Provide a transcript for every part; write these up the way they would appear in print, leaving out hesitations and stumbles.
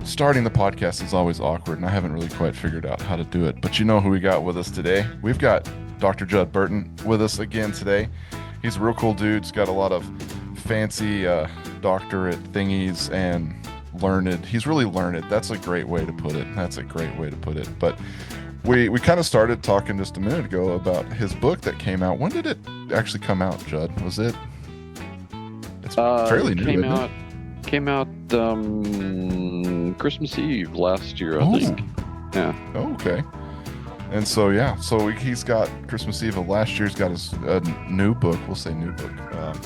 Starting the podcast is always awkward, and I haven't really quite figured out how to do it. But you know who we got with us today? We've got Dr. Judd Burton with us again today. He's a real cool dude. He's got a lot of fancy doctorate thingies and learned. He's really learned. That's a great way to put it. That's a great way to put it. But we kind of started talking just a minute ago about his book that came out. When did it actually come out, Judd? Was it? It's fairly new, isn't it? Came out Christmas Eve last year, I think. Yeah. Oh, okay. And so he's got Christmas Eve of last year. He's got his new book. We'll say new book.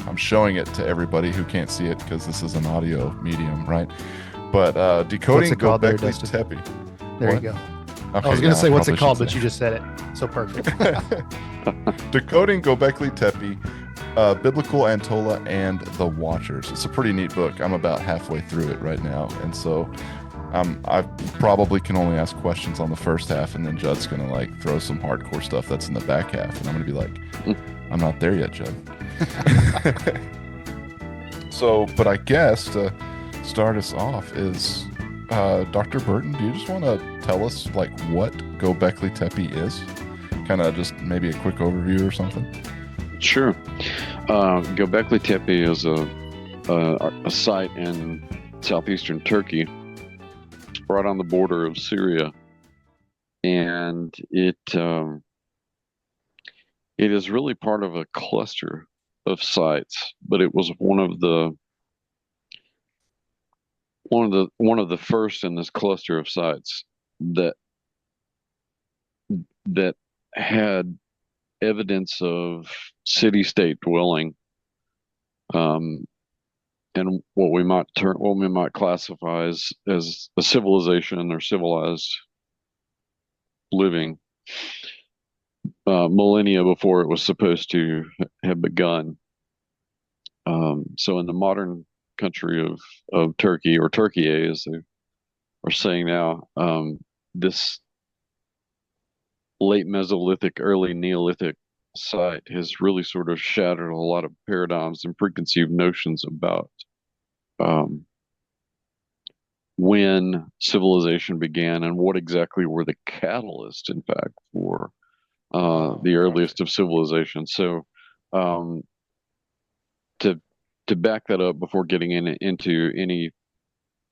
I'm showing it to everybody who can't see it because this is an audio medium, right? But Decoding Gobekli Tepe. There you go. Okay, I was going to say what's it called, but you just said it. So perfect. Decoding Gobekli Tepe, Biblical Anatolia and the Watchers. It's a pretty neat book. I'm about halfway through it right now, and so I probably can only ask questions on the first half, and then Judd's gonna like throw some hardcore stuff that's in the back half, and I'm gonna be like, I'm not there yet, Judd. But I guess to start us off is Dr. Burton. Do you just want to tell us like what Gobekli Tepe is? Kind of just maybe a quick overview or something. Sure. Gobekli Tepe is a site in southeastern Turkey, right on the border of Syria, and it is really part of a cluster of sites. But it was one of the first in this cluster of sites that had evidence of city-state dwelling, and what we might classify as a civilization or civilized living, millennia before it was supposed to have begun. So in the modern country of Turkey, or Turkey, as they are saying now, this late Mesolithic, early Neolithic site has really sort of shattered a lot of paradigms and preconceived notions about when civilization began and what exactly were the catalysts, in fact, for the earliest of civilizations. So to back that up before getting into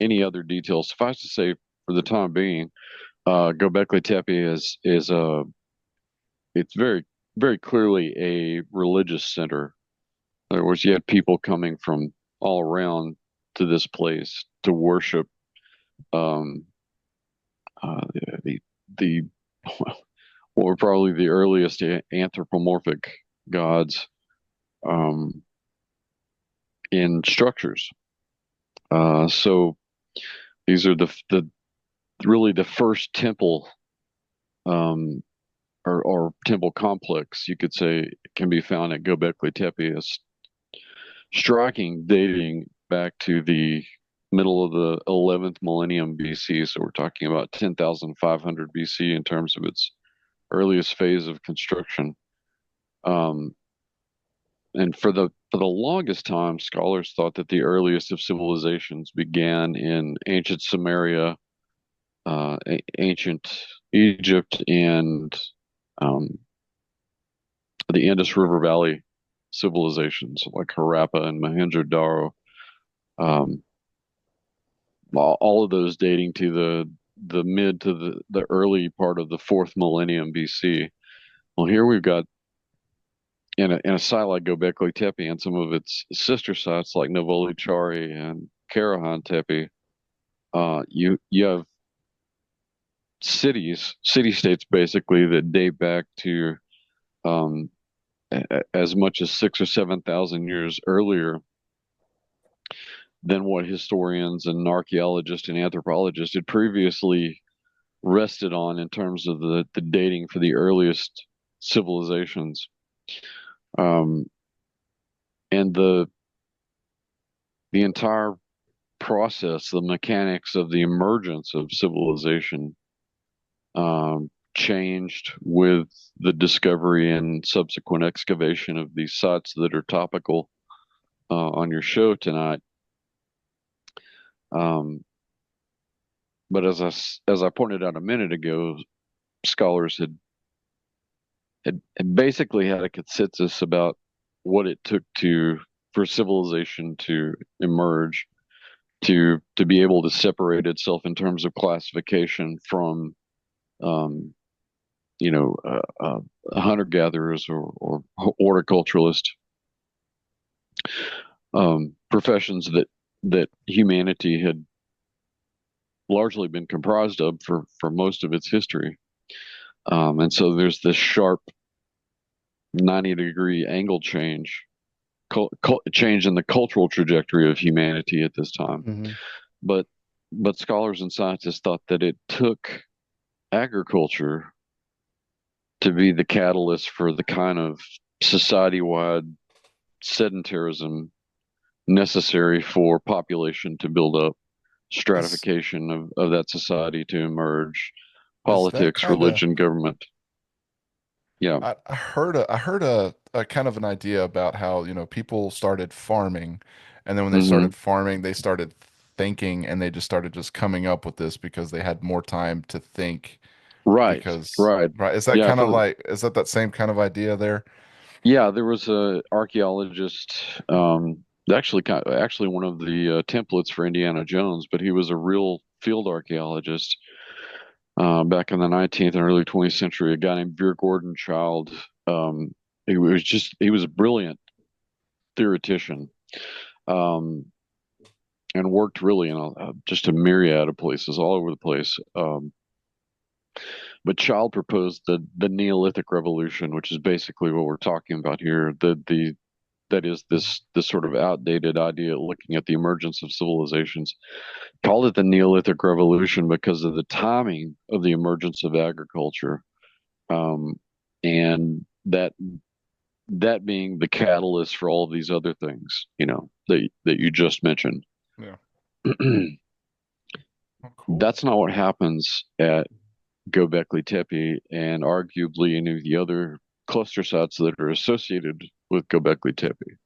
any other details, suffice to say, for the time being, Gobekli Tepe is it's very, very clearly a religious center. In other words, you had people coming from all around to this place to worship the what were probably the earliest anthropomorphic gods in structures. So these are the really the first temple, or temple complex, you could say, can be found at Gobekli Tepe. Is striking, dating back to the middle of the 11th millennium BC. So we're talking about 10,500 BC in terms of its earliest phase of construction. And for the longest time, scholars thought that the earliest of civilizations began in ancient Samaria, ancient Egypt, and the Indus River Valley civilizations like Harappa and Mohenjo-daro. All of those dating to the mid to the early part of the 4th millennium BC. Well, here we've got in a site like Gobekli Tepe and some of its sister sites like Novoli Chari and Karahan Tepe, you have city-states basically that date back to as much as 6,000 or 7,000 years earlier than what historians and archaeologists and anthropologists had previously rested on in terms of the dating for the earliest civilizations. And the entire process, the mechanics of the emergence of civilization, changed with the discovery and subsequent excavation of these sites that are topical on your show tonight. But as I pointed out a minute ago, scholars had basically had a consensus about what it took for civilization to emerge, to be able to separate itself in terms of classification from um, hunter gatherers or horticulturalists, professions that humanity had largely been comprised of for most of its history. And so there's this sharp 90-degree angle change in the cultural trajectory of humanity at this time. Mm-hmm. But scholars and scientists thought that it took agriculture to be the catalyst for the kind of society-wide sedentarism necessary for population to build up, stratification of that society to emerge, politics, religion, government. Yeah. I heard a kind of an idea about how, people started farming, and then when they started farming, they started thinking, and they just started coming up with this because they had more time to think. Right. Right. Is that Yeah, kind of like, is that same kind of idea there? Yeah, there was a archaeologist, actually one of the templates for Indiana Jones, but he was a real field archaeologist back in the 19th and early 20th century. A guy named Veer Gordon Child. He was a brilliant theoretician, um, and worked really in just a myriad of places all over the place. But Child proposed the Neolithic Revolution, which is basically what we're talking about here. That is this sort of outdated idea looking at the emergence of civilizations. Called it the Neolithic Revolution because of the timing of the emergence of agriculture, and that being the catalyst for all of these other things, that you just mentioned. Yeah. Oh, cool. That's not what happens at Gobekli Tepe, and arguably any of the other cluster sites that are associated with Gobekli Tepe.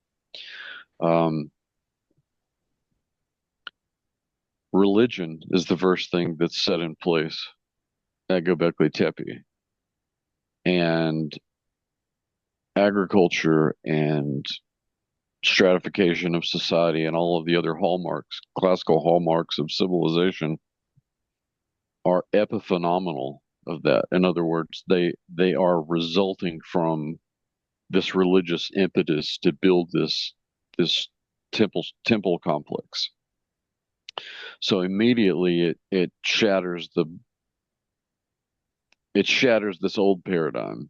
Religion is the first thing that's set in place at Gobekli Tepe, and agriculture and stratification of society and all of the other classical hallmarks of civilization are epiphenomenal of that. In other words, they are resulting from this religious impetus to build this temple complex. So immediately it shatters this old paradigm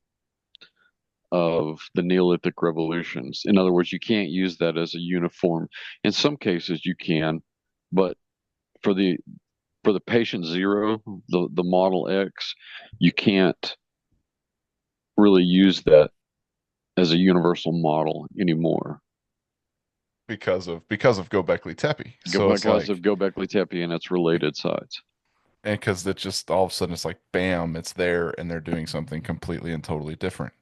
of the Neolithic revolutions. In other words, you can't use that as a uniform. In some cases you can, but for the patient zero, the Model X, you can't really use that as a universal model anymore. Because of Gobekli Tepe. Because of Gobekli Tepe and its related sites. And because it's just all of a sudden it's like, bam, it's there, and they're doing something completely and totally different.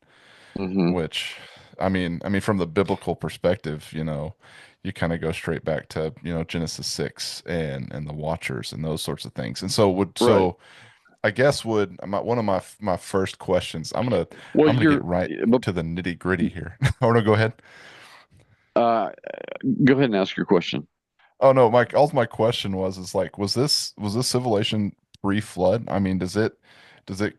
Mm-hmm. Which, I mean, from the biblical perspective, you kind of go straight back to, Genesis 6 and the Watchers and those sorts of things. And so I guess one of my first questions, I'm gonna get right to the nitty gritty here. Oh no, go ahead. Go ahead and ask your question. Oh no, all my question was like, was this civilization pre-flood? I mean, does it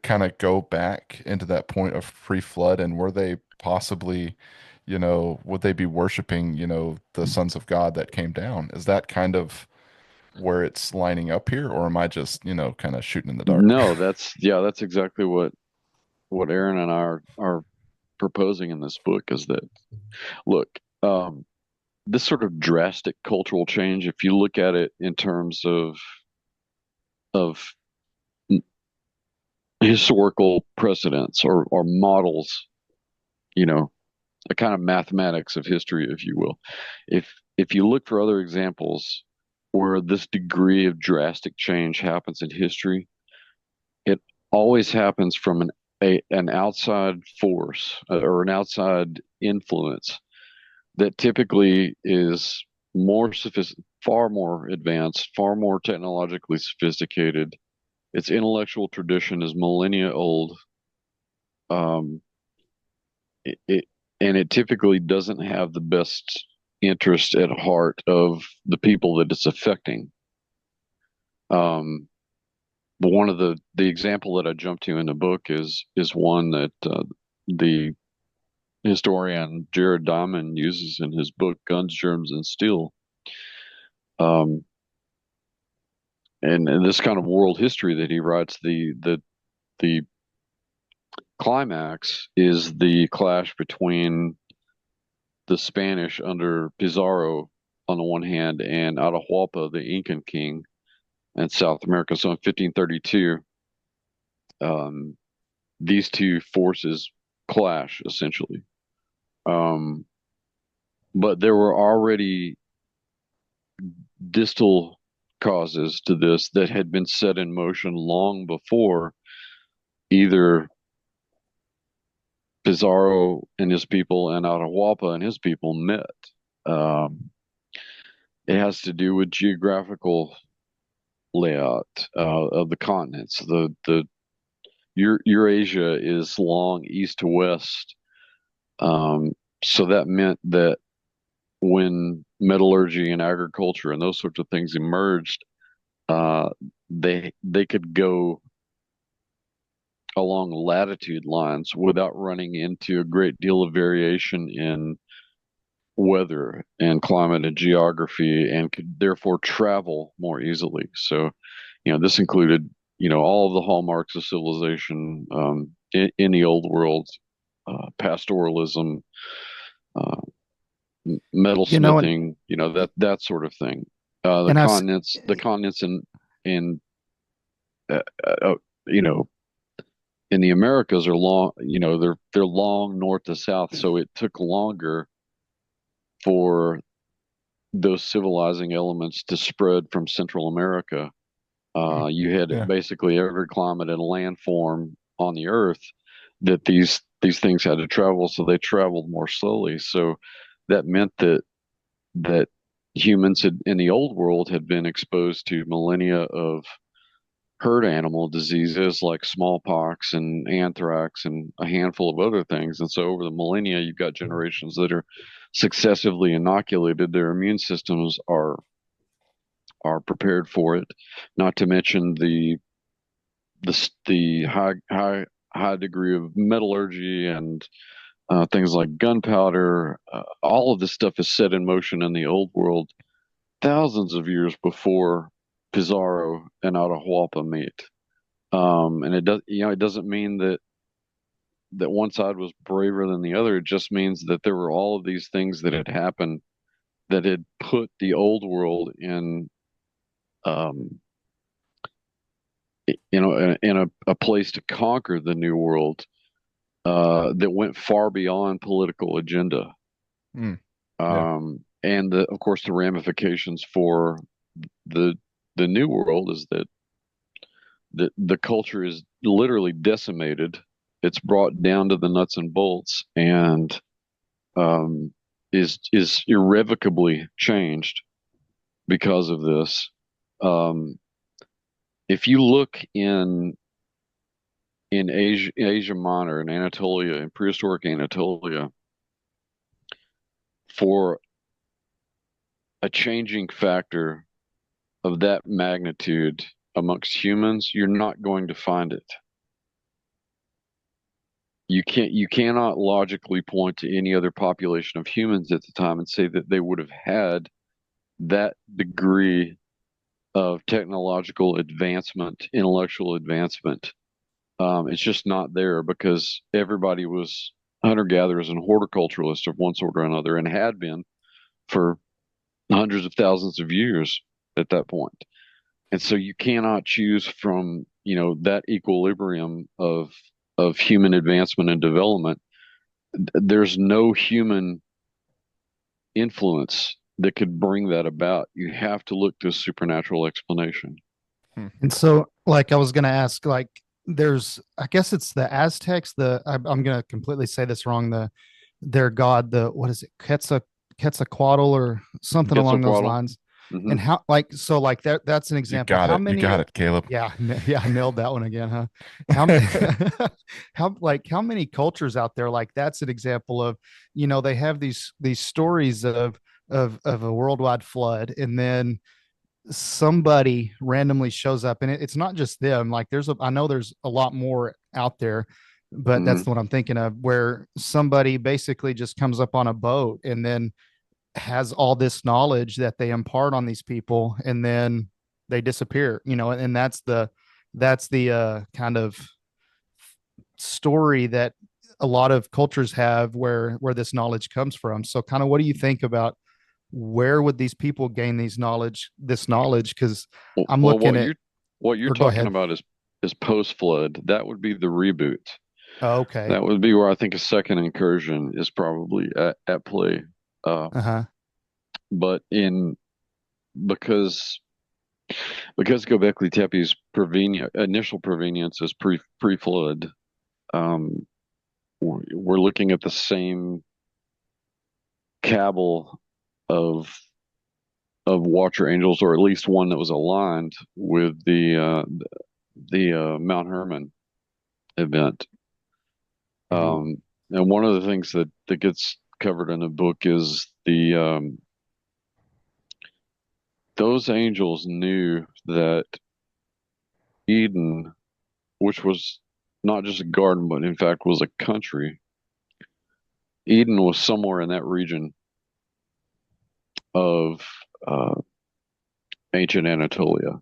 kind of go back into that point of pre-flood, and were they possibly, would they be worshiping, the sons of God that came down? Is that kind of where it's lining up here, or am I just, kind of shooting in the dark? No, that's exactly what Aaron and I are proposing in this book, is that, look, this sort of drastic cultural change, if you look at it in terms of historical precedents or models, a kind of mathematics of history, if you will. If you look for other examples where this degree of drastic change happens in history, it always happens from an outside force or an outside influence that typically is more far more advanced, far more technologically sophisticated. Its intellectual tradition is millennia old. Um, it and it typically doesn't have the best interest at heart of the people that it's affecting. But one of the example that I jumped to in the book is one that the historian Jared Diamond uses in his book Guns, Germs, and Steel. Um, and this kind of world history that he writes, the climax is the clash between the Spanish under Pizarro on the one hand and Atahualpa, the Incan king, in South America. So in 1532, these two forces clash essentially. But there were already distal causes to this that had been set in motion long before either Pizarro and his people and Atahualpa and his people met. It has to do with geographical layout of the continents. The Eurasia is long east to west, so that meant that when metallurgy and agriculture and those sorts of things emerged, they could go along latitude lines without running into a great deal of variation in weather and climate and geography, and could therefore travel more easily. So, this included, all of the hallmarks of civilization in the old world, pastoralism, metalsmithing, that sort of thing. The continents in in the Americas are long, they're long north to south, so it took longer for those civilizing elements to spread from Central America. You had basically every climate and landform on the earth that these things had to travel, so they traveled more slowly. So that meant that humans in the old world had been exposed to millennia of herd animal diseases like smallpox and anthrax and a handful of other things. And so over the millennia, you've got generations that are successively inoculated. Their immune systems are prepared for it. Not to mention the high degree of metallurgy and things like gunpowder. All of this stuff is set in motion in the old world thousands of years before Pizarro and Atahualpa meet. And it doesn't mean that one side was braver than the other. It just means that there were all of these things that had happened that had put the old world in a place to conquer the new world that went far beyond political agenda. And of course, the ramifications for the new world is that the culture is literally decimated. It's brought down to the nuts and bolts, and is irrevocably changed because of this. If you look in Asia Minor, in Anatolia, in prehistoric Anatolia, for a changing factor of that magnitude amongst humans, you're not going to find it. You cannot logically point to any other population of humans at the time and say that they would have had that degree of technological advancement, intellectual advancement. It's just not there, because everybody was hunter-gatherers and horticulturalists of one sort or another, and had been for hundreds of thousands of years at that point. And so you cannot choose from, that equilibrium of human advancement and development. There's no human influence that could bring that about. You have to look to a supernatural explanation. And so, I was going to ask, I guess it's the Aztecs, I'm going to completely say this wrong, their god, what is it, Quetzalcoatl or something along those lines. hmm And how, like, so like that's an You example. got How it. You many, got it, Caleb. yeah, yeah, I nailed that one again, huh? How many, how many cultures out there, like that's an example of, they have these stories of a worldwide flood, and then somebody randomly shows up, and it's not just them. Like I know there's a lot more out there, but hmm that's what I'm thinking of, where somebody basically just comes up on a boat and then has all this knowledge that they impart on these people, and then they disappear, and that's the kind of story that a lot of cultures have, where this knowledge comes from. So kind of what do you think about where would these people gain this knowledge? Because I'm Well, looking at, what you're or go talking ahead. about is post flood. That would be the reboot. Oh, okay. That would be where I think a second incursion is probably at play. Uh, Uh-huh. but in because Gobekli Tepe's initial provenience is pre flood, um, we're looking at the same cabal of watcher angels, or at least one that was aligned with the Mount Hermon event. Mhm. And one of the things that gets covered in the book is those angels knew that Eden, which was not just a garden, but in fact was a country, Eden was somewhere in that region of uh, ancient Anatolia,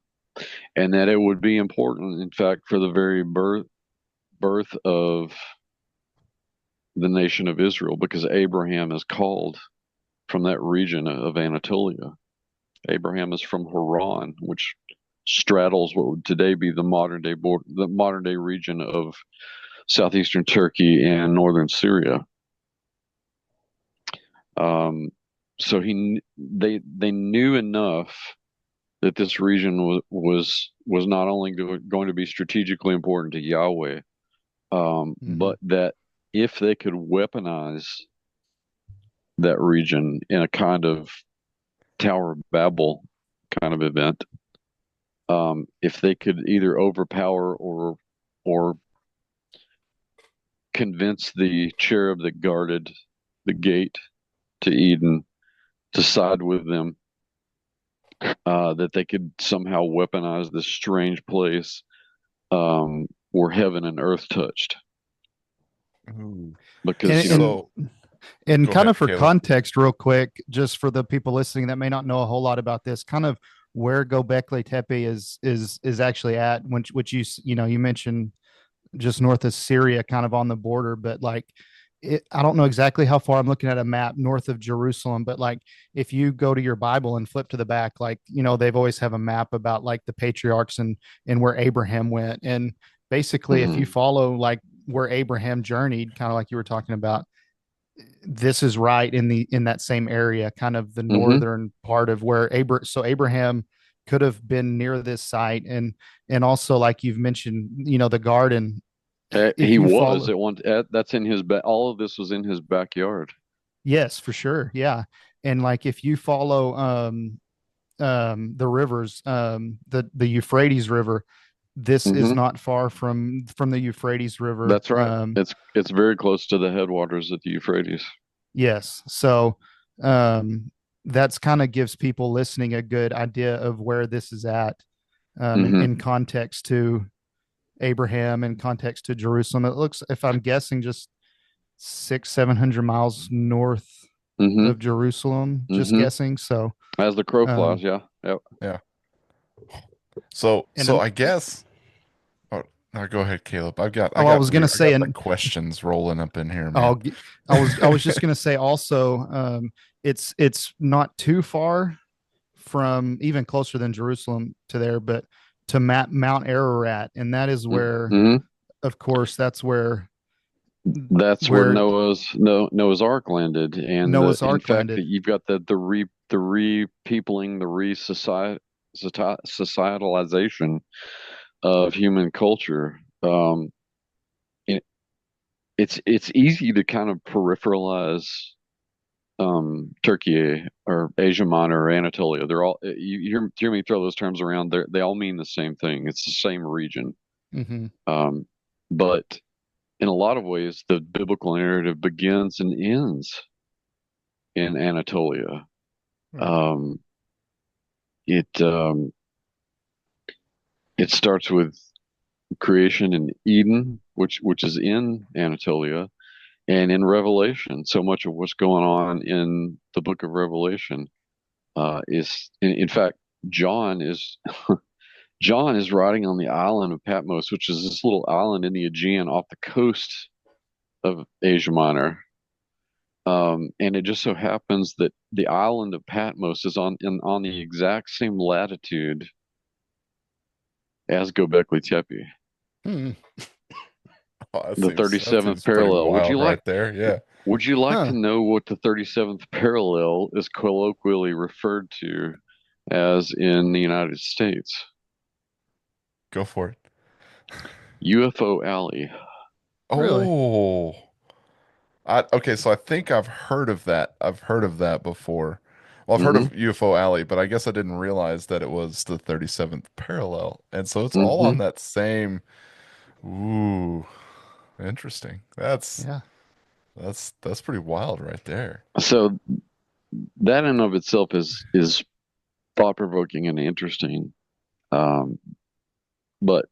and that it would be important, in fact, for the very birth of the nation of Israel, because Abraham is called from that region of Anatolia. Abraham is from Haran, which straddles what would today be the modern day region of southeastern Turkey and northern Syria. Um, so they knew enough that this region was not only going to be strategically important to Yahweh, Mhm. but that if they could weaponize that region in a kind of Tower of Babel kind of event, if they could either overpower or convince the cherub that guarded the gate to Eden to side with them, that they could somehow weaponize this strange place where heaven and earth touched. Ooh. Because And and So and go kind of ahead, for Caleb. context, real quick, just for the people listening that may not know a whole lot about this, kind of where Gobekli Tepe is actually at, which you mentioned just north of Syria, kind of on the border, but like I don't know exactly how far. I'm looking at a map north of Jerusalem, but like if you go to your Bible and flip to the back, like they've always have a map about like the patriarchs and where Abraham went, and basically if you Mhm, follow like where Abraham journeyed, kind of like you were talking about, this is right in that same area, kind of the mhm. northern part of where Abraham could have been near this site, and also like you've mentioned, the garden. If He you was follow, at one. That's in his all of this was in his backyard. yes, for sure, yeah, and like if you follow the rivers, the Euphrates River, this is hmm not far from the Euphrates River. That's right. It's very close to the headwaters of the Euphrates. Yes. So that's kind of gives people listening a good idea of where this is at, hmm in context to Abraham, in context to Jerusalem. It looks, if I'm guessing, just 700 miles north hmm of Jerusalem, just hmm guessing. So, As the crow flies, um, yeah. Yep. Yeah. So and I guess. Oh, no, go ahead, Caleb. I I got was gonna weird. I say, got like and questions rolling up in here, man. I'll, I was just gonna say also, it's not too far from, even closer than Jerusalem to there, but to Mount Ararat, and that is where, hmm of course, that's That's where where Noah's Ark landed, and Noah's in Ark fact, that landed. you've got the repeopling, the societalization of human culture. It, it's easy to kind of peripheralize Turkey or Asia Minor or Anatolia. They're all hear me throw those terms around. They all mean the same thing. It's the same region. Hmm. Um, but in a lot of ways, the biblical narrative begins and ends in Anatolia. Hmm. Um, it it starts with creation in Eden, which is in Anatolia, and in Revelation. So much of what's going on in the book of Revelation is, in fact, John is John is writing on the island of Patmos, which is this little island in the Aegean off the coast of Asia Minor. And it just so happens that the island of Patmos is on the exact same latitude as Gobekli Tepe, Hmm. Oh, the that 37th seems pretty parallel. wild right there. Yeah. Would you like to Huh. know what the 37th parallel is colloquially referred to as in the United States? Go for it. UFO Alley. Really? Oh, okay. So I think I've heard of that. I've heard of that before. Well, I've heard Hmm of UFO Alley, but I guess I didn't realize that it was the 37th parallel. And so it's all hmm on that same. Ooh, interesting. Yeah. That's pretty wild right there. So that in of itself is thought provoking and interesting. Um, but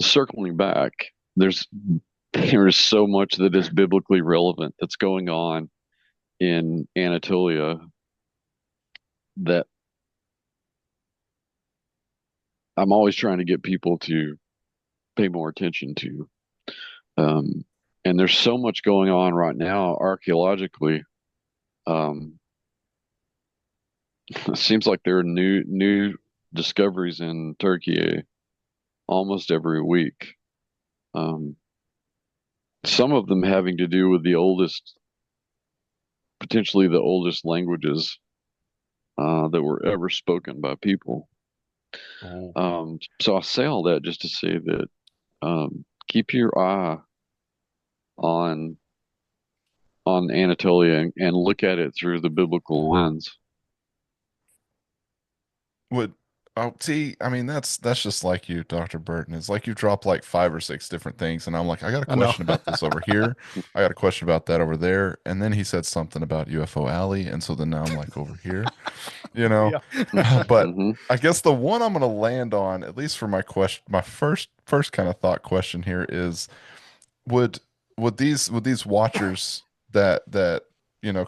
circling back, there's there's so much that is biblically relevant that's going on in Anatolia that I'm always trying to get people to pay more attention to. Um, and there's so much going on right now archaeologically. Um, it seems like there are new discoveries in Turkey almost every week. Um, some of them having to do with the oldest, potentially the oldest languages that were ever spoken by people. Oh, So I say all that just to say that keep your eye on Anatolia and look at it through the biblical lens. would oh see, I mean that's just like you, Dr. Burton. It's like you drop like five or six different things, and I'm like, I got a I know. question about this over here. I got a question about that over there. And then he said something about UFO Alley, and so then now I'm like over here, you know. Yeah. But hmm I guess the one I'm gonna land on, at least for my question, my first kind of thought question here is would would these watchers that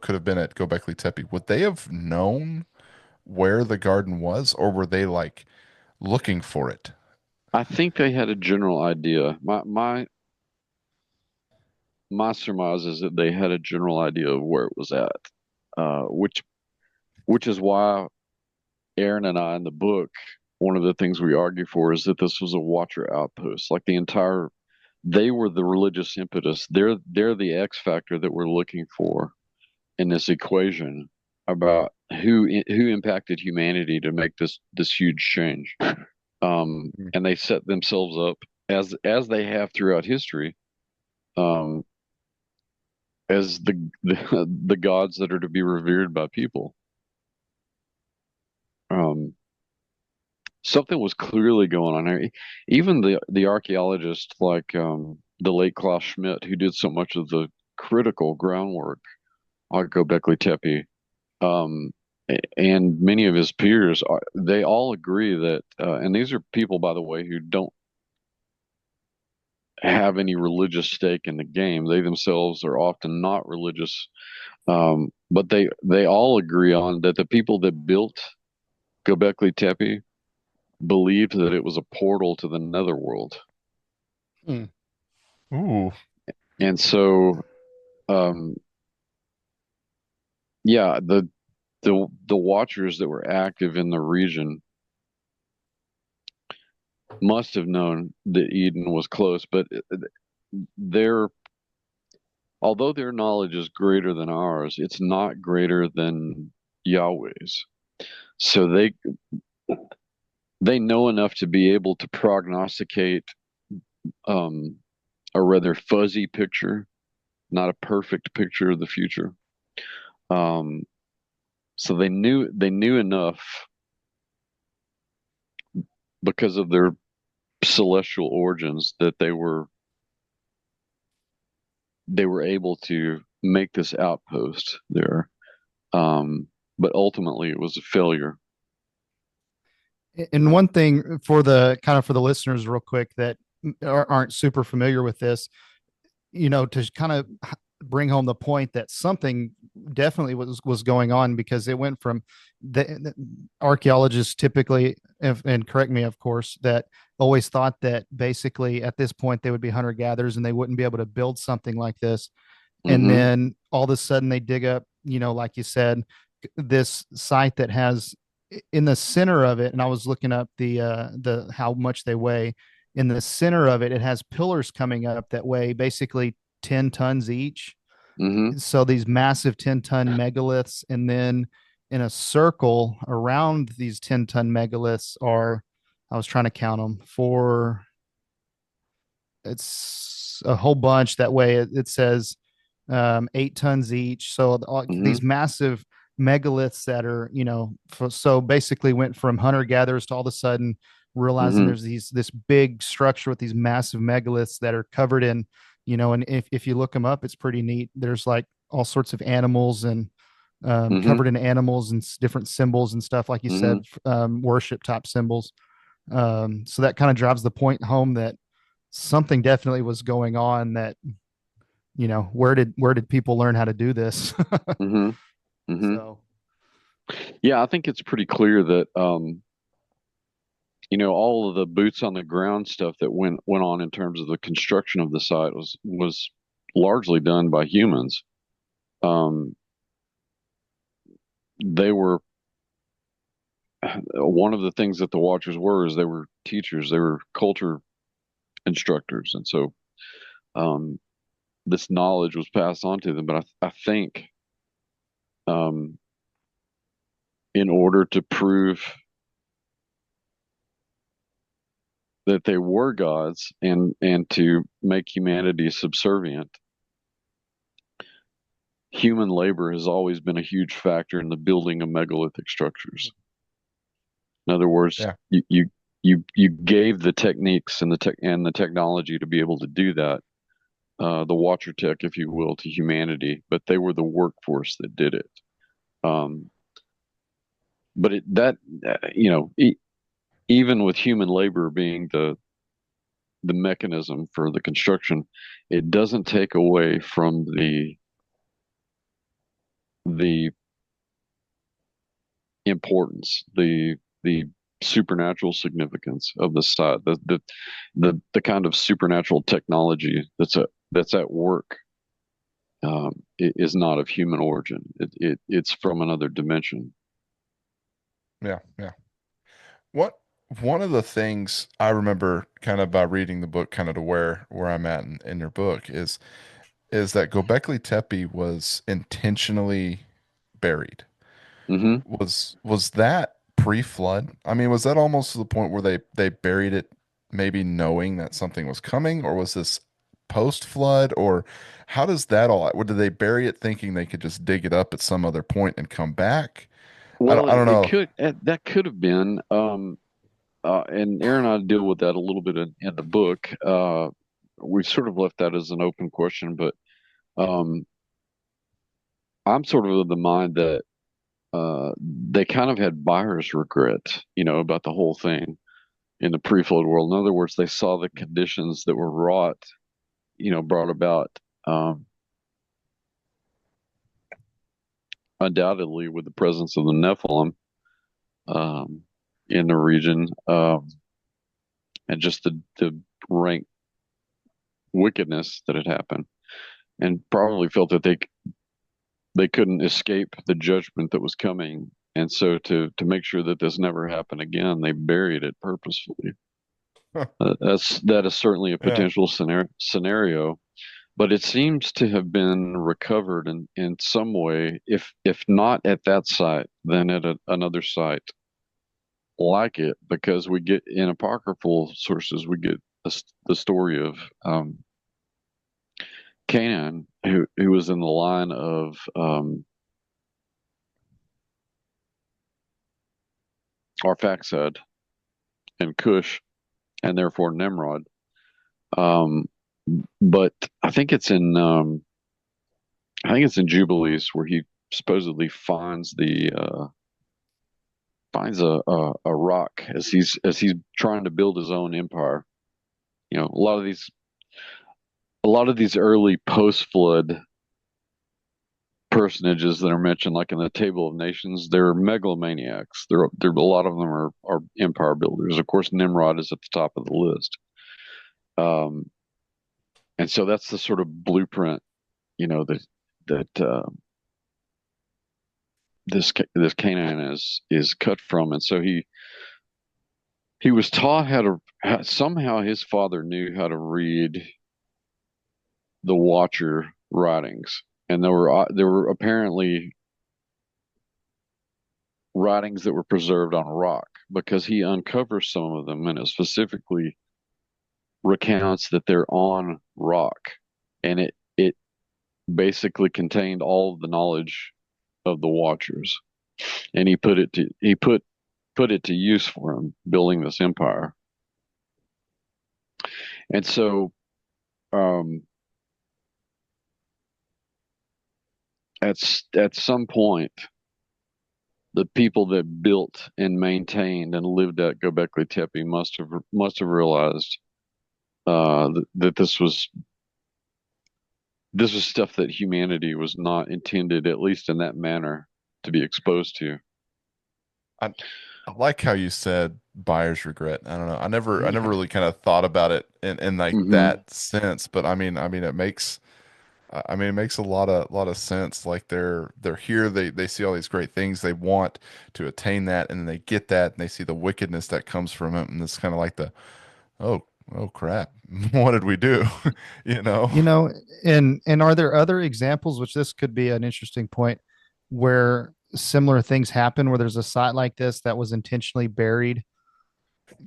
could have been at Gobekli Tepe, would they have known where the garden was, or were they like looking for it? I think they had a general idea. My surmise is that they had a general idea of where it was at, which is why Aaron and I in the book, one of the things we argue for is that this was a watcher outpost. Like the entire, they were the religious impetus. They're the X factor that we're looking for in this equation about who impacted humanity to make this huge change. Mm. And they set themselves up as they have throughout history, um, as the gods that are to be revered by people. Um, Something was clearly going on here. Even the archaeologists like the late Klaus Schmidt, who did so much of the critical groundwork on Gobekli Tepe, um, and many of his peers, they all agree that, and these are people, by the way, who don't have any religious stake in the game. They themselves are often not religious, but they all agree on that the people that built Gobekli Tepe believed that it was a portal to the netherworld. Hmm. Ooh. And so, um, yeah, the watchers that were active in the region must have known that Eden was close, but their although their knowledge is greater than ours, it's not greater than Yahweh's. So they know enough to be able to prognosticate um, a rather fuzzy picture, not a perfect picture of the future. Um, so they knew enough because of their celestial origins that they were able to make this outpost there. Um, but ultimately, it was a failure. And one thing for the kind of for the listeners, real quick, that aren't super familiar with this, to kind of bring home the point that something definitely was going on, because it went from the archaeologists typically, and correct me, of course, that always thought that basically at this point they would be hunter gatherers and they wouldn't be able to build something like this. And Mm-hmm. then all of a sudden they dig up, like you said, this site that has in the center of it, and I was looking up the how much they weigh. In the center of it, it has pillars coming up that weigh basically 10 tons each. Mm-hmm. So these massive 10-ton megaliths, and then in a circle around these 10-ton megaliths are, I was trying to count them, it's a whole bunch. That way it says 8 tons each. So Mm-hmm. these massive megaliths that are, so basically went from hunter gatherers to all of a sudden realizing Mm-hmm. there's this big structure with these massive megaliths that are covered in, and if you look them up, it's pretty neat. There's like all sorts of animals and Mm-hmm. covered in animals and different symbols and stuff, like you Mm-hmm. said, worship type symbols. So that kind of drives the point home that something definitely was going on. That, where did people learn how to do this? Mm-hmm. Mm-hmm. So Yeah, I think it's pretty clear that all of the boots on the ground stuff that went on in terms of the construction of the site was largely done by humans. Um, they were one of the things that the Watchers were is they were teachers, they were culture instructors, and so um, this knowledge was passed on to them. But I think um, in order to prove that they were gods and to make humanity subservient, human labor has always been a huge factor in the building of megalithic structures. In other words, Yeah. you gave the techniques and the technology to be able to do that, the Watcher tech, if you will, to humanity, but they were the workforce that did it. Um, but even with human labor being the mechanism for the construction, it doesn't take away from the importance, the supernatural significance of the site, the kind of supernatural technology that's at work. Is not of human origin. It's from another dimension. Yeah. Yeah. What one of the things I remember kind of by reading the book, kind of to where I'm at in your book is that Gobekli Tepe was intentionally buried. Hmm. Was that pre-flood? I mean, was that almost to the point where they buried it maybe knowing that something was coming, or was this post-flood, or how does that all, or did they bury it thinking they could just dig it up at some other point and come back? Well, I don't it know. could that could have been, and Aaron and I deal with that a little bit in the book. We sort of left that as an open question, but um, I'm sort of the mind that they kind of had buyer's regret, about the whole thing in the pre-flood world. In other words, they saw the conditions that were brought about, um, undoubtedly with the presence of the Nephilim um, in the region, and just the rank wickedness that had happened, and probably felt that they couldn't escape the judgment that was coming. And so to make sure that this never happened again, they buried it purposefully. That is certainly a Yeah. potential scenario, but it seems to have been recovered in some way, if not at that site, then at another site like it, because we get in apocryphal sources, we get the story of Canaan, who was in the line of Arphaxad and Cush, and therefore Nimrod. But I think it's in Jubilees where he supposedly finds a rock as he's trying to build his own empire. You know, a lot of these early post-flood personages that are mentioned, like in the Table of Nations, they're megalomaniacs. A lot of them are empire builders. Of course, Nimrod is at the top of the list. And so that's the sort of blueprint, you know, that this Canaan is cut from. And so he was taught somehow his father knew how to read the Watcher writings, and there were apparently writings that were preserved on rock, because he uncovers some of them, and it specifically recounts that they're on rock, and it basically contained all of the knowledge of the Watchers, and he put it to use for him building this empire. And so at some point, the people that built and maintained and lived at Gobekli Tepe must have realized that this was stuff that humanity was not intended, at least in that manner, to be exposed to. I like how you said buyer's regret. I don't know. I never really kind of thought about it in like that sense, but I mean it makes a lot of sense. Like they're here, they see all these great things, they want to attain that, and then they get that, and they see the wickedness that comes from it, and it's kind of like oh crap, what did we do? You know? And are there other examples, which this could be an interesting point, where similar things happen, where there's a site like this that was intentionally buried?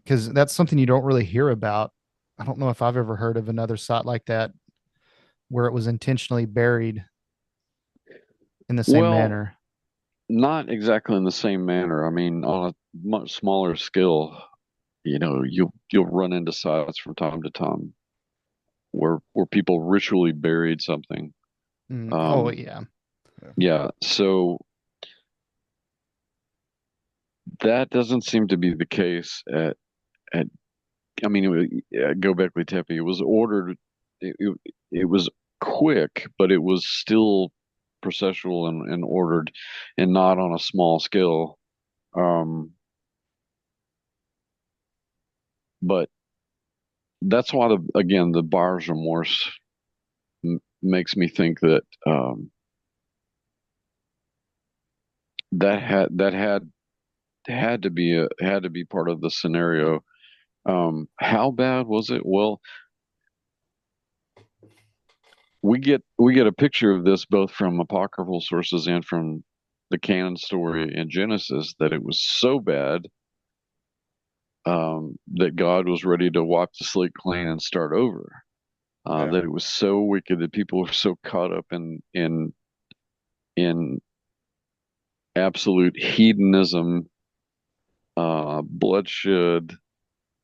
Because that's something you don't really hear about. I don't know if I've ever heard of another site like that where it was intentionally buried in the same manner. Not exactly in the same manner. I mean, on a much smaller scale, you know, you'll run into sites from time to time where people ritually buried something. Oh yeah. Yeah. So that doesn't seem to be the case at Gobekli Tepe. It was ordered. It was quick, but it was still processual and ordered, and not on a small scale. But that's why the buyer's remorse makes me think that that had to be part of the scenario. How bad was it? Well, we get a picture of this both from apocryphal sources and from the canon story in Genesis, that it was so bad that God was ready to wipe the slate clean and start over. That it was so wicked that people were so caught up in absolute hedonism, bloodshed,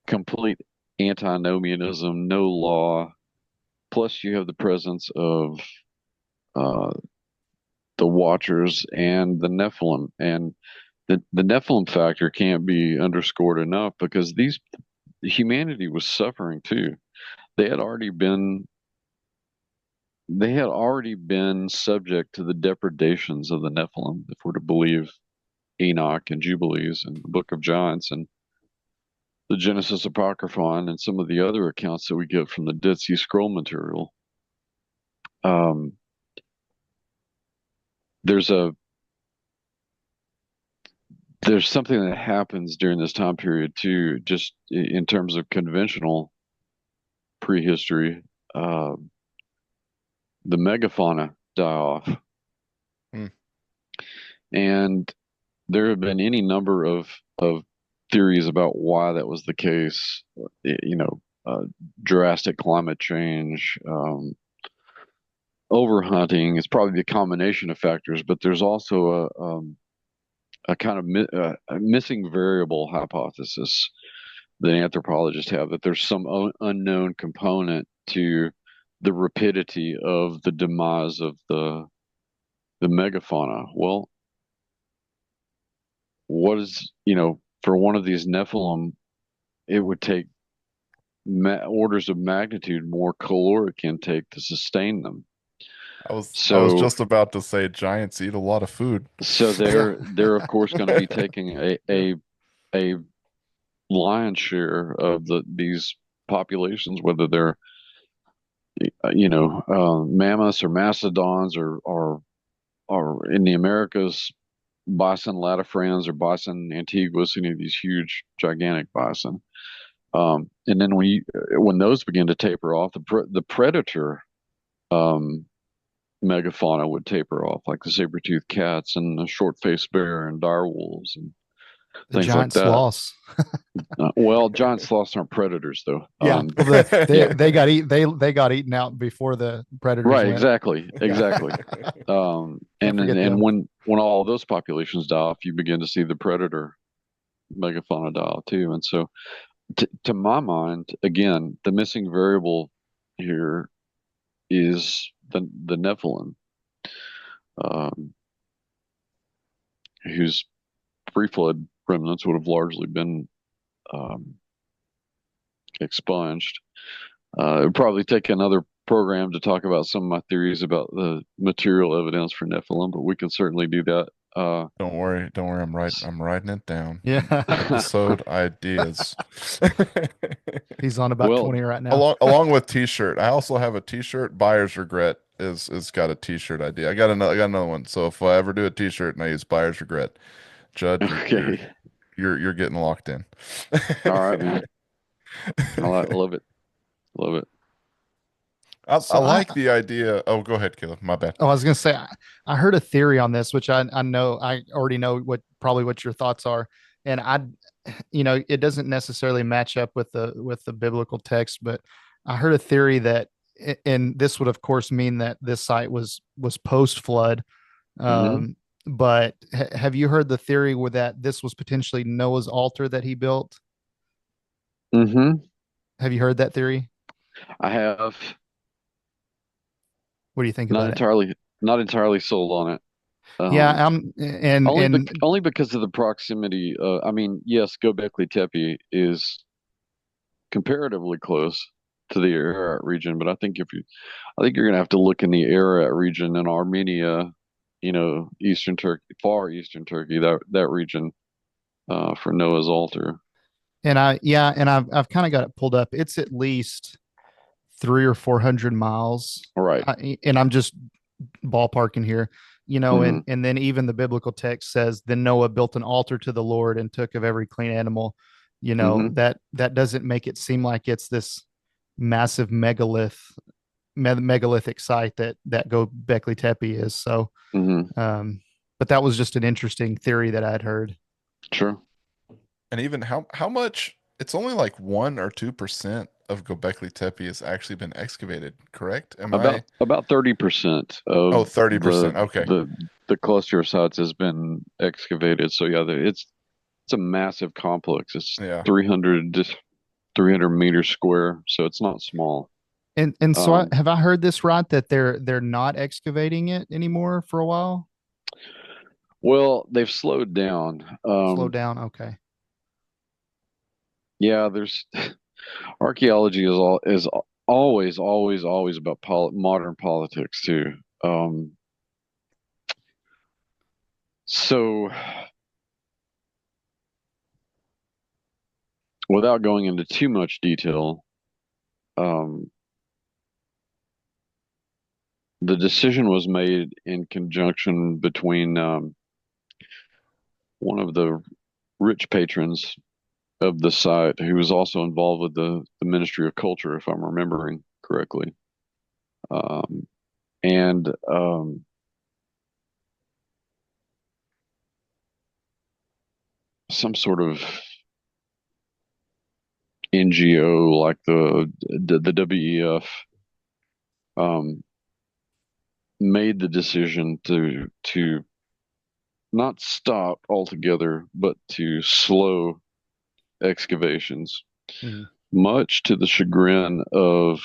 complete antinomianism, no law. Plus, you have the presence of the Watchers and the Nephilim, and the Nephilim factor can't be underscored enough, because humanity was suffering too. They had already been subject to the depredations of the Nephilim, if we're to believe Enoch and Jubilees and the Book of Giants and the Genesis Apocryphon and some of the other accounts that we get from the Dead Sea Scroll material. There's something that happens during this time period too, just in terms of conventional prehistory. The megafauna die off. And there have been any number of theories about why that was the case. You know, drastic climate change, overhunting. It's probably a combination of factors, but there's also a kind of a missing variable hypothesis that anthropologists have, that there's some unknown component to the rapidity of the demise of the megafauna. Well, what is, for one of these Nephilim, it would take orders of magnitude more caloric intake to sustain them. I was So just about to say giants eat a lot of food. so they're of course going to be taking a lion's share of these populations, whether they're mammoths or mastodons or in the Americas, bison latifrans or bison antiguus, any of these huge gigantic bison. And then when those begin to taper off, the predator megafauna would taper off, like the saber-toothed cats and the short-faced bear and dire wolves and The things like giant that. sloths. Well, giant sloths aren't predators, though. Yeah, they got they got eaten out before the predators. Right, went. exactly. And when all of those populations die off, you begin to see the predator megafauna die off too. And so, to my mind, again, the missing variable here is the Nephilim, whose pre-flood remnants would have largely been expunged. It would probably take another program to talk about some of my theories about the material evidence for Nephilim, but we can certainly do that. Don't worry. I'm writing it down. Yeah. Episode ideas. He's on about 20 right now. Along with t-shirt. I also have a t-shirt. Buyer's regret is got a t-shirt idea. I got another one. So if I ever do a t-shirt and I use buyer's regret, Judd, okay, you're getting locked in. All right, man. I love it. Love it. I like the idea. Oh, go ahead, Caleb. My bad. Oh, I was going to say, I heard a theory on this, which I know, I already know what your thoughts are. And it doesn't necessarily match up with the biblical text, but I heard a theory that, and this would of course mean that this site was post flood. But have you heard the theory that this was potentially Noah's altar that he built? Mm-hmm. Have you heard that theory? I have. What do you think about it? Not entirely sold on it. Yeah, only because of the proximity. I mean, yes, Gobekli Tepe is comparatively close to the Ararat region, but I think you're going to have to look in the Ararat region in Armenia, eastern Turkey, far eastern Turkey, that region, for Noah's altar. And I've kind of got it pulled up. It's at least 300 or 400 miles. Right. And I'm just ballparking here, and then even the biblical text says, then Noah built an altar to the Lord and took of every clean animal. That doesn't make it seem like it's this massive megalithic site that Gobekli Tepe is. So, but that was just an interesting theory that I'd heard. Sure. And even how much, it's only like 1 or 2% of Gobekli Tepe has actually been excavated, correct? About 30% of 30%. Okay. The cluster of sites has been excavated. So yeah, it's a massive complex. It's 300 meters square, so it's not small. And so have I heard this right, that they're not excavating it anymore for a while? Well, they've slowed down. Okay. Yeah, there's archaeology is always about modern politics too. So without going into too much detail, the decision was made in conjunction between one of the rich patrons of the site, who was also involved with the Ministry of Culture, if I'm remembering correctly, and some sort of NGO like the WEF made the decision to not stop altogether, but to slow excavations, Mhm. much to the chagrin of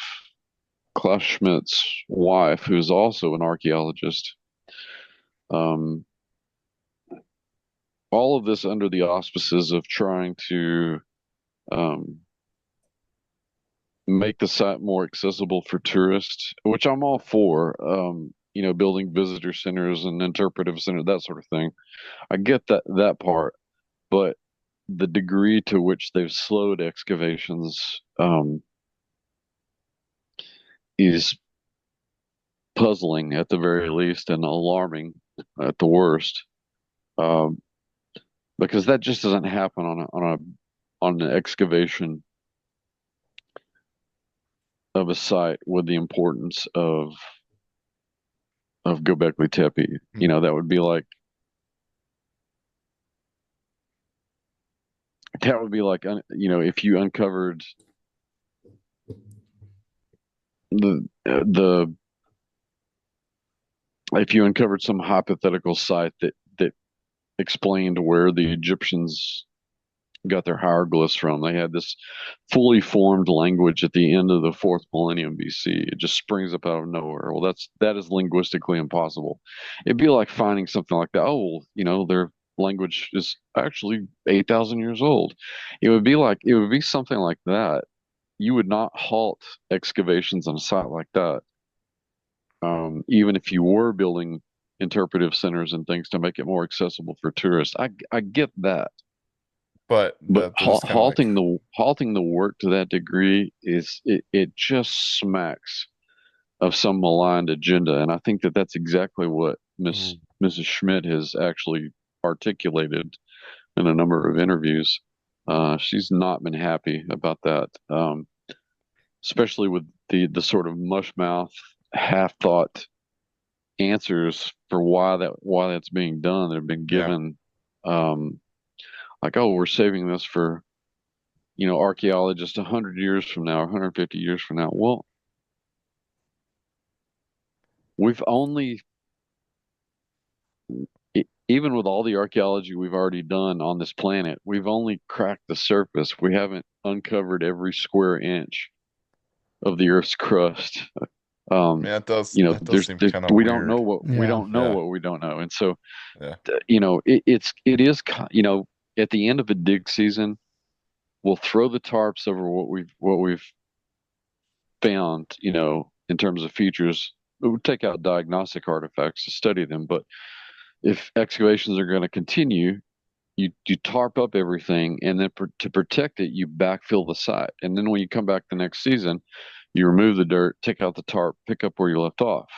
Klaus Schmidt's wife, who is also an archaeologist. Um, all of this under the auspices of trying to um, make the site more accessible for tourists, which I'm all for. Building visitor centers and interpretive centers, that sort of thing. I get that part, but the degree to which they've slowed excavations is puzzling at the very least and alarming at the worst. Um, because that just doesn't happen on an excavation of a site with the importance of Gobekli Tepe. That would be like if you uncovered the if you uncovered some hypothetical site that explained where the Egyptians got their hieroglyphs from. They had this fully formed language at the end of the fourth millennium BC. It just springs up out of nowhere. Well, that is linguistically impossible. It'd be like finding something like that. Oh, their language is actually 8,000 years old. It would be something like that. You would not halt excavations on a site like that, even if you were building interpretive centers and things to make it more accessible for tourists. I get that. But it's kind of like, Halting the work to that degree it just smacks of some maligned agenda, and I think that's exactly what Mrs. Schmidt has actually articulated in a number of interviews. She's not been happy about that, especially with the sort of mushmouth, half thought answers for why that's being done. They've been given. Like, oh, we're saving this for, archaeologists 100 years from now, 150 years from now. Well, we've only, even with all the archaeology we've already done on this planet, we've only cracked the surface. We haven't uncovered every square inch of the Earth's crust. yeah, it does seem kind of we weird. don't know what we don't know Yeah. what we don't know, and so Yeah. it is at the end of a dig season, we'll throw the tarps over what we've found, in terms of features. It would take out diagnostic artifacts to study them, but if excavations are going to continue, you tarp up everything, and then to protect it, you backfill the site, and then when you come back the next season, you remove the dirt, take out the tarp, pick up where you left off.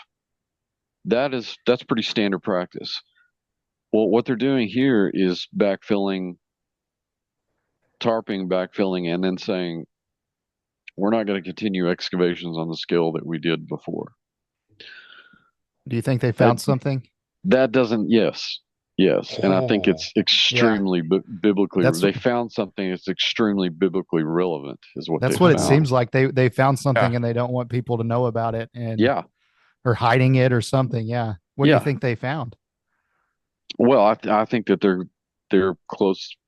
That's pretty standard practice. Well, what they're doing here is backfilling, and then saying, we're not going to continue excavations on the scale that we did before. Do you think they found something? That doesn't, yes. And I think it's extremely biblically, they found something that's extremely biblically relevant is what that's they what found. it seems like. They found something and they don't want people to know about it, and or hiding it or something. Yeah. What do you think they found? Well, I think that they're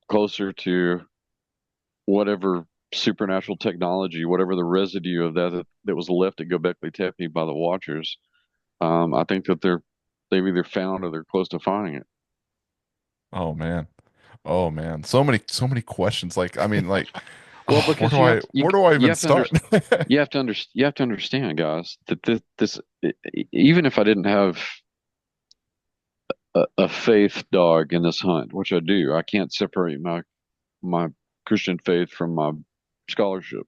closer to whatever supernatural technology, whatever the residue of that was left at Gobekli Tepe by the Watchers. I think that they've either found or they're close to finding it. Oh man, so many questions. Like, I mean, like, well, because where do I even start? You have to understand, guys, that this even if I didn't have a faith dog in this hunt, which I do, I can't separate my Christian faith from my scholarship.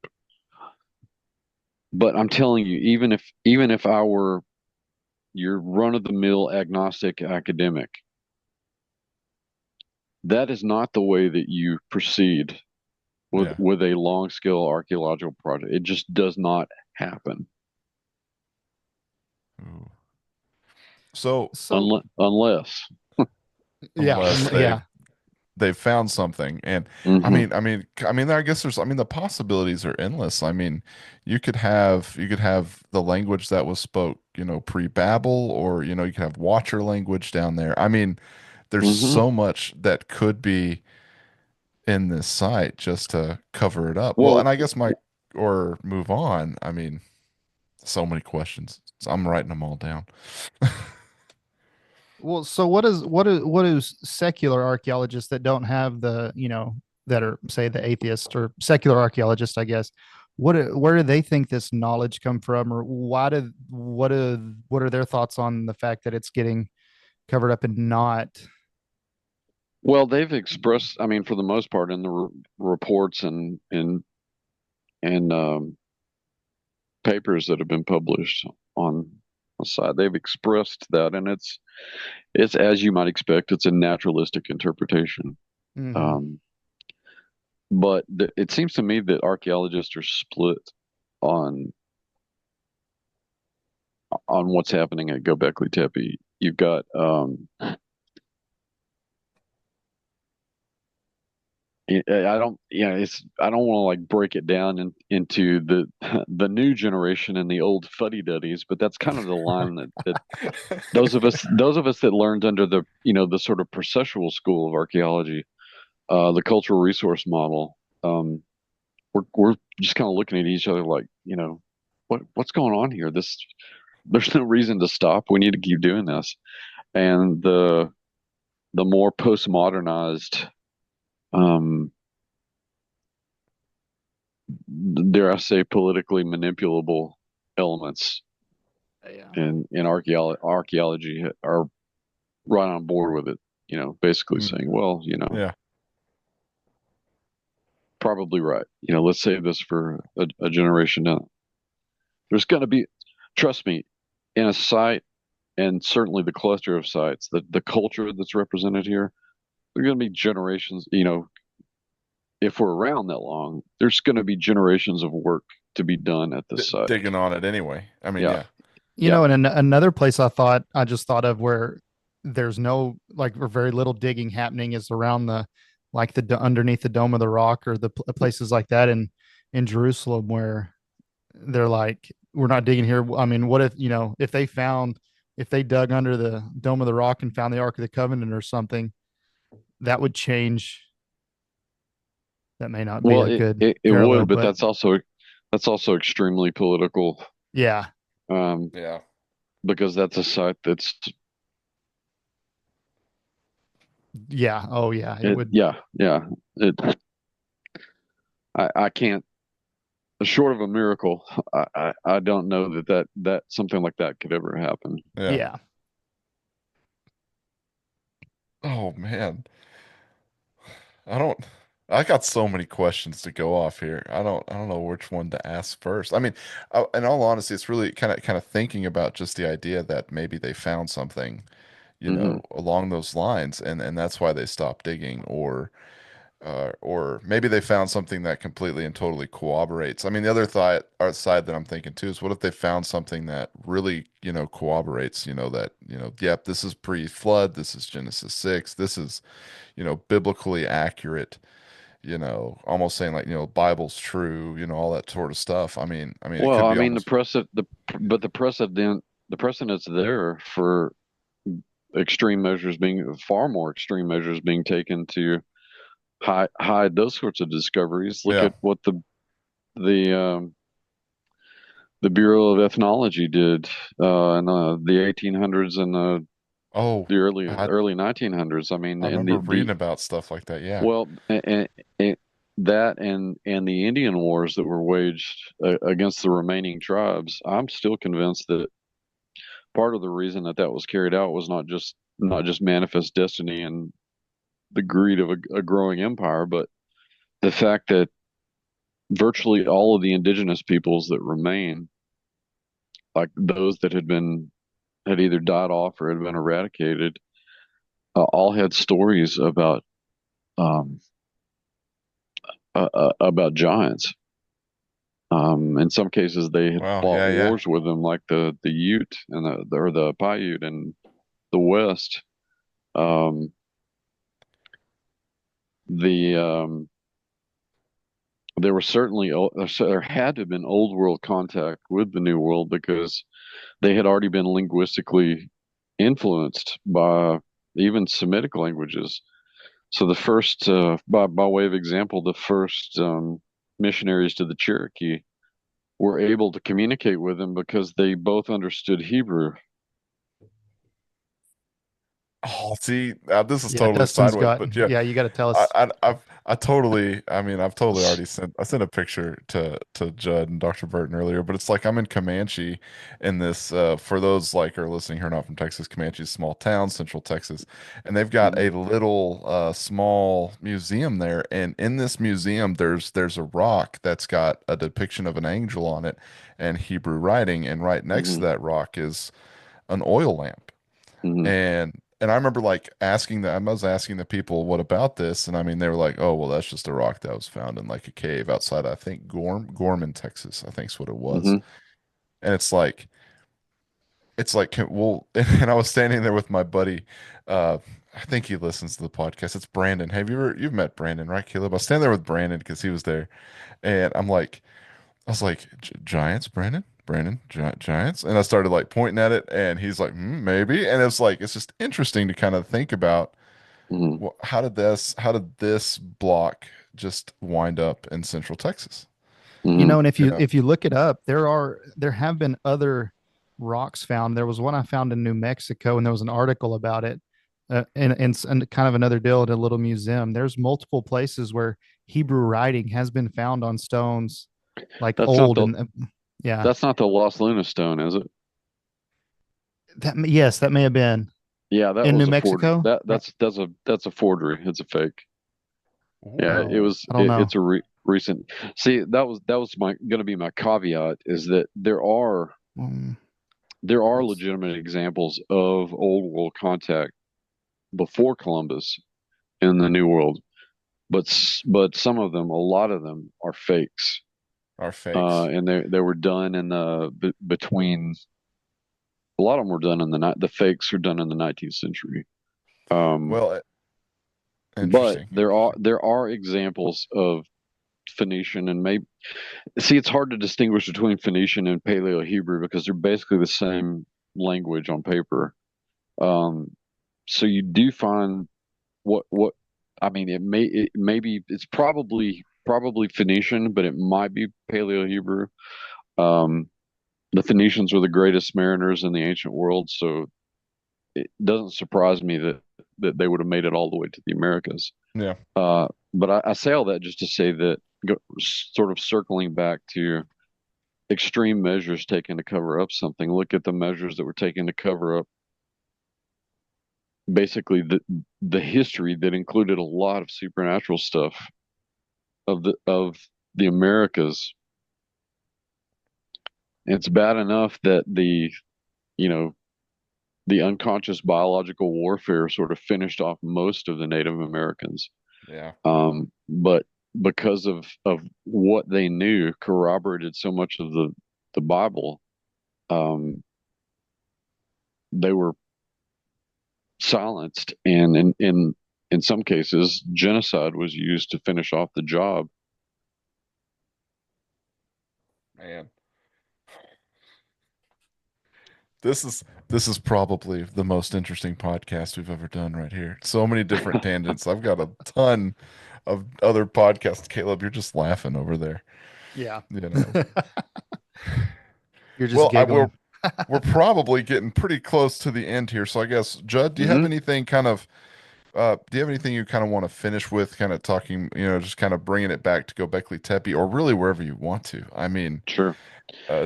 But I'm telling you, even if I were your run-of-the-mill agnostic academic, that is not the way that you proceed with a long-scale archaeological project. It just does not happen. Ooh. So unless they found something, and I mean, I guess the possibilities are endless. I mean, you could have the language that was spoke, pre-Babel, or you could have Watcher language down there. I mean, There's Hmm. so much that could be in this site just to cover it up. Well, Well, and I guess or move on. I mean, so many questions. So I'm writing them all down. Well, so what is secular archaeologists that don't have the, that are, say, the atheist or secular archaeologists, I guess, where do they think this knowledge come from, or what are their thoughts on the fact that it's getting covered up and not? well, they've expressed, I mean, for the most part, in the reports and papers that have been published on the side, they've expressed that, and it's as you might expect, it's a naturalistic interpretation. Hmm. Um, but it seems to me that archaeologists are split on on what's happening at Gobekli Tepe. You've got I don't, it's, I don't want to like break it down into the the new generation and the old fuddy-duddies, but that's kind of the line that those of us that learned under the, the sort of processual school of archaeology, the cultural resource model, we're just kind of looking at each other like, what's going on here? There's no reason to stop. We need to keep doing this. And the more postmodernized, um, dare I say, politically manipulable elements Yeah. in archaeology are right on board with it. Basically Hmm. saying, well, Yeah. probably right. Let's save this for a generation down. There's going to be, trust me, in a site, and certainly the cluster of sites, the culture that's represented here, there's going to be generations. If we're around that long, there's going to be generations of work to be done at this site. Digging on it anyway. I mean, Yeah, yeah. yeah. And another place I just thought of where there's no, like, or very little digging happening is around the, like, underneath the Dome of the Rock, or the places like that in Jerusalem, where they're like, we're not digging here. I mean, what if, if they dug under the Dome of the Rock and found the Ark of the Covenant or something, that would change. That may not be Well, a good it parallel, would, but but that's also extremely political, yeah, um, Yeah. because that's a site that's yeah, oh yeah, it would. yeah, yeah. It I can't, short of a miracle, I don't know that something like that could ever happen. Yeah. Yeah. Oh man. I don't I got so many questions to go off here. I don't know which one to ask first. I mean, in all honesty, it's really kind of thinking about just the idea that maybe they found something, Hmm. along those lines, and that's why they stopped digging, or maybe they found something that completely and totally corroborates. I mean, the other thought or side that I'm thinking too is, what if they found something that really, corroborates, that, yep, this is pre-flood, this is Genesis 6, this is, biblically accurate, almost saying like, Bible's true, all that sort of stuff. I mean, it Well, could I be mean, almost, the precedent's there for extreme measures being far more extreme measures being taken to hide those sorts of discoveries. Look yeah. at what the the Bureau of Ethnology did in the 1800s and Oh, the early I early 1900s. I mean, I and remember the reading about stuff like that. Yeah. well, and that and the Indian wars that were waged against the remaining tribes. I'm still convinced that part of the reason that was carried out was not just manifest destiny and the greed of a growing empire, but the fact that virtually all of the indigenous peoples that remain, like those that had either died off or had been eradicated, all had stories um, about giants. In some cases, they had Wow. fought Yeah, yeah. wars with them, like the Ute and the Paiute in the West. Um, the There was certainly there had to have been old world contact with the new world because they had already been linguistically influenced by even Semitic languages. So the first, by way of example, the first missionaries to the Cherokee were able to communicate with them because they both understood Hebrew. Oh, see, this is Yeah, totally Dustin's sideways, got. but yeah, Yeah, you got to tell I, us. I've totally already sent a picture to Judd and Dr. Burton earlier, but it's like I'm in Comanche in this, for those like are listening here, not from Texas, Comanche is a small town, central Texas, and they've got Mhm, a little, small museum there. And in this museum, there's a rock that's got a depiction of an angel on it and Hebrew writing, and right next to mhm, that rock is an oil lamp. mhm, And I remember like I was asking the people, what about this? And I mean, they were like, oh, well, that's just a rock that was found in like a cave outside, I think Gorman, Texas, I think's what it was. mhm, And well, and I was standing there with my buddy. I think he listens to the podcast. It's Brandon. You've met Brandon, right, Caleb? I was standing there with Brandon because he was there. And I was like, Giants, Brandon? Brandon, Giants? And I started like pointing at it, and he's like, maybe. And it's like, it's just interesting to kind of think about, mhm, well, how did this block just wind up in Central Texas? mhm. And if You you know? if you look it up, there have been other rocks found. There was one I found in New Mexico, and there was an article about it, and kind of another deal at a little museum. There's multiple places where Hebrew writing has been found on stones, like That's not old, the and yeah, that's not the Los Lunas stone, is it? yes, that may have been Yeah, that in New was a forgery. Mexico. That's a forgery. It's a fake. Yeah, Ooh, Oh, I don't know. it's a recent. See, that was my going to be my caveat is that Um, there are let's- legitimate examples of old world contact before Columbus in the New World, but some of them, a lot of them, are fakes, our fakes. and they were done in the between. A lot of them were done in the fakes were done in the 19th century. Um, Well, but interesting, there are interesting. there are examples of Phoenician and maybe see it's hard to distinguish between Phoenician and Paleo Hebrew because they're basically the same language on paper. Um, so you do find what I mean. It's probably Phoenician, but it might be Paleo Hebrew. Um, the Phoenicians were the greatest mariners in the ancient world, so it doesn't surprise me that they would have made it all the way to the Americas. Yeah. But I say all that just to say that sort of circling back to extreme measures taken to cover up something. Look at the measures that were taken to cover up basically the history that included a lot of supernatural stuff of the Americas. It's bad enough that you know the unconscious biological warfare sort of finished off most of the Native Americans. Yeah. But because of what they knew corroborated so much of the Bible, um, they were silenced, and in some cases, genocide was used to finish off the job. Man, this is probably the most interesting podcast we've ever done right here. So many different tangents. I've got a ton of other podcasts. Caleb, you're just laughing over there, yeah, you know. you're just Well, giggling. we're probably getting pretty close to the end here. So I guess, Judd, Hmm. do you have anything you kind of want to finish with, kind of talking, just kind of bringing it back to Gobekli Tepe, or really wherever you want to? I mean, Sure,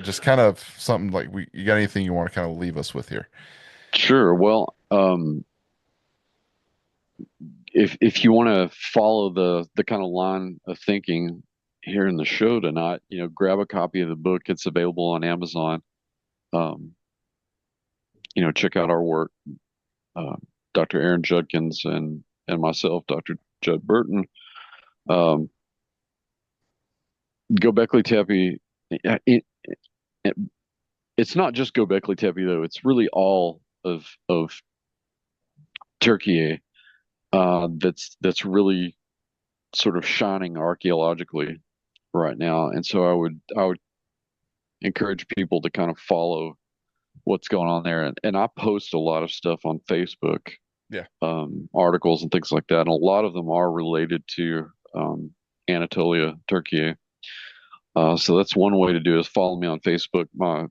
just kind of something like, you got anything you want to kind of leave us with here? sure. Well, if you want to follow the kind of line of thinking here in the show tonight, grab a copy of the book. It's available on Amazon. Um, check out our work, uh, Dr. Aaron Judkins and myself, Dr. Judd Burton. Um, Gobekli Tepe. It, it's not just Gobekli Tepe though. It's really all of Turkey that's really sort of shining archaeologically right now. And so I would encourage people to kind of follow what's going on there. And I post a lot of stuff on Facebook. Yeah. articles and things like that. And a lot of them are related to Anatolia, Turkey. So that's one way to do it, is follow me on Facebook. My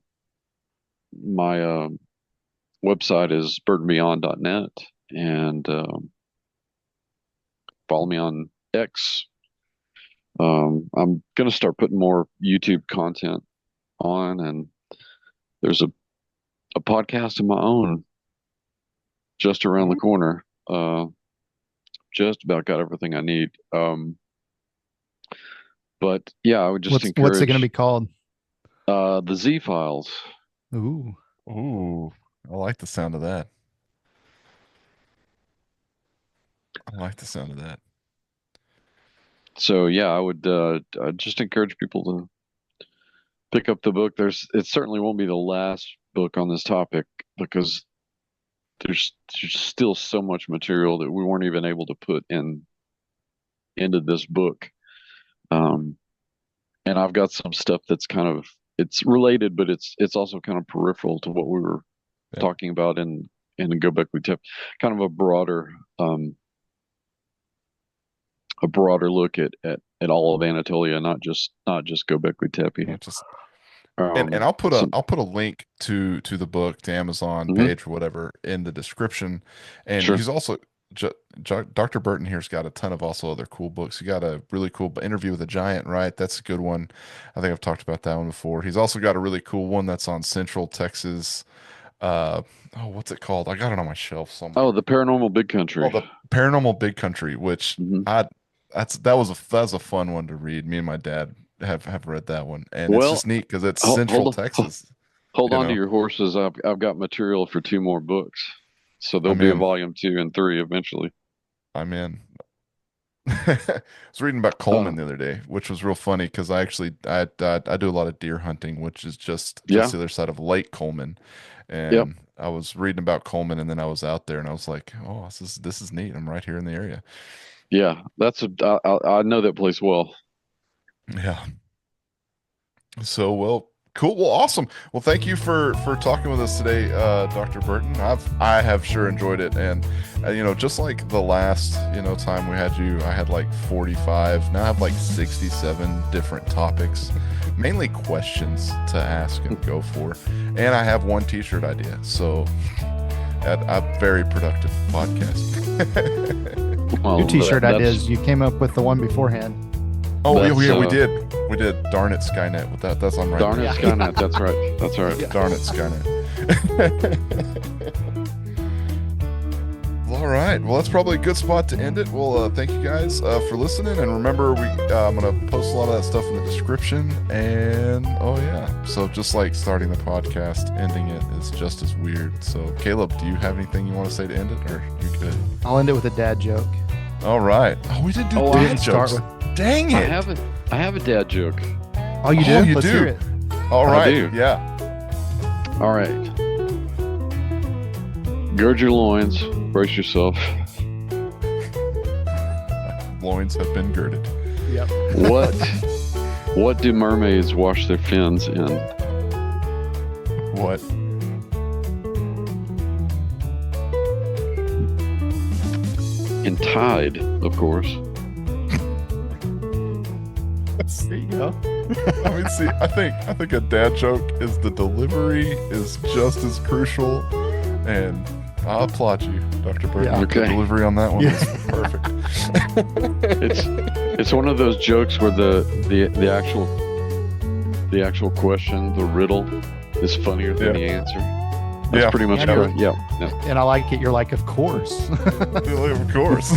website is burtonbeyond.net, and follow me on X. I'm going to start putting more YouTube content on, and there's a podcast of my own just around the corner. Just about got everything I need. But yeah, I would just encourage. What's it going to be called? The Z Files. Ooh. Ooh, I like the sound of that. I like the sound of that. So yeah, I would I'd just encourage people to pick up the book. It certainly won't be the last book on this topic, because there's still so much material that we weren't even able to put into this book. And I've got some stuff that's it's related, but it's also kind of peripheral to what we were talking about in Gobekli Tepe, kind of a broader look at all of Anatolia, not just Gobekli Tepe. And I'll put a link to the book, to Amazon page or whatever, in the description. And he's also Dr. Burton here's got a ton of also other cool books. He got a really cool Interview with a Giant, right? That's a good one. I think I've talked about that one before. He's also got a really cool one that's on Central Texas. What's it called? I got it on my shelf somewhere. Oh, the Paranormal Big Country. Oh, the Paranormal Big Country, which that was a fun one to read. Me and my dad have read that one, and it's just neat because it's Central Texas. Hold on to your horses. I've got material for 2 more books, so there'll be a volume 2 and 3 eventually. I'm in. I was reading about Coleman the other day, which was real funny because I do a lot of deer hunting, which is just the other side of Lake Coleman, and I was reading about Coleman, and then I was out there, and I was like, "Oh, this is neat. I'm right here in the area." Yeah, I know that place well. Yeah. So, well, cool. Well, awesome. Well, thank you for talking with us today, Dr. Burton. I have sure enjoyed it. And, just like the last, time we had you, I had like 45. Now I have like 67 different topics, mainly questions to ask and go for. And I have one t-shirt idea. So a very productive podcast. Your t-shirt ideas, you came up with the one beforehand. Oh, yeah, we did. We did. Darn it, Skynet. With that, that's on right. Darn it, Skynet. That's right. That's right. Yeah. Darn it, Skynet. Well, all right. Well, that's probably a good spot to end it. Well, thank you guys for listening. And remember, I'm going to post a lot of that stuff in the description. And, so just like starting the podcast, ending it is just as weird. So, Caleb, do you have anything you want to say to end it, or you good? I'll end it with a dad joke. All right. Oh, we didn't do dad jokes. Dang it. I have a dad joke. Oh, you do? Oh, you Let's do? hear it. All right. I do. Yeah. All right. Gird your loins. Brace yourself. Loins have been girded. Yep. What do mermaids wash their fins in? What? In Tide, of course. There you go. I mean, see, I think a dad joke is the delivery is just as crucial, and I applaud you, Dr. Burton. Yeah. The delivery on that one is perfect. It's one of those jokes where the actual question, the riddle, is funnier than the answer. That's pretty much correct. Yeah. And I like it. You're like, of course. Of course.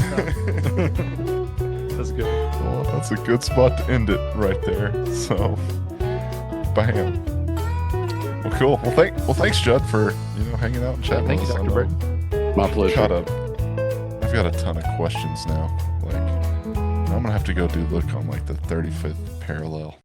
That's good. Well, that's a good spot to end it right there. So, bam. Well, cool. Well, thanks, Judd, for hanging out and chatting. Thank you, with us. Dr. Burton. My pleasure. I've got a ton of questions now. Like, I'm gonna have to go look on like the 35th parallel.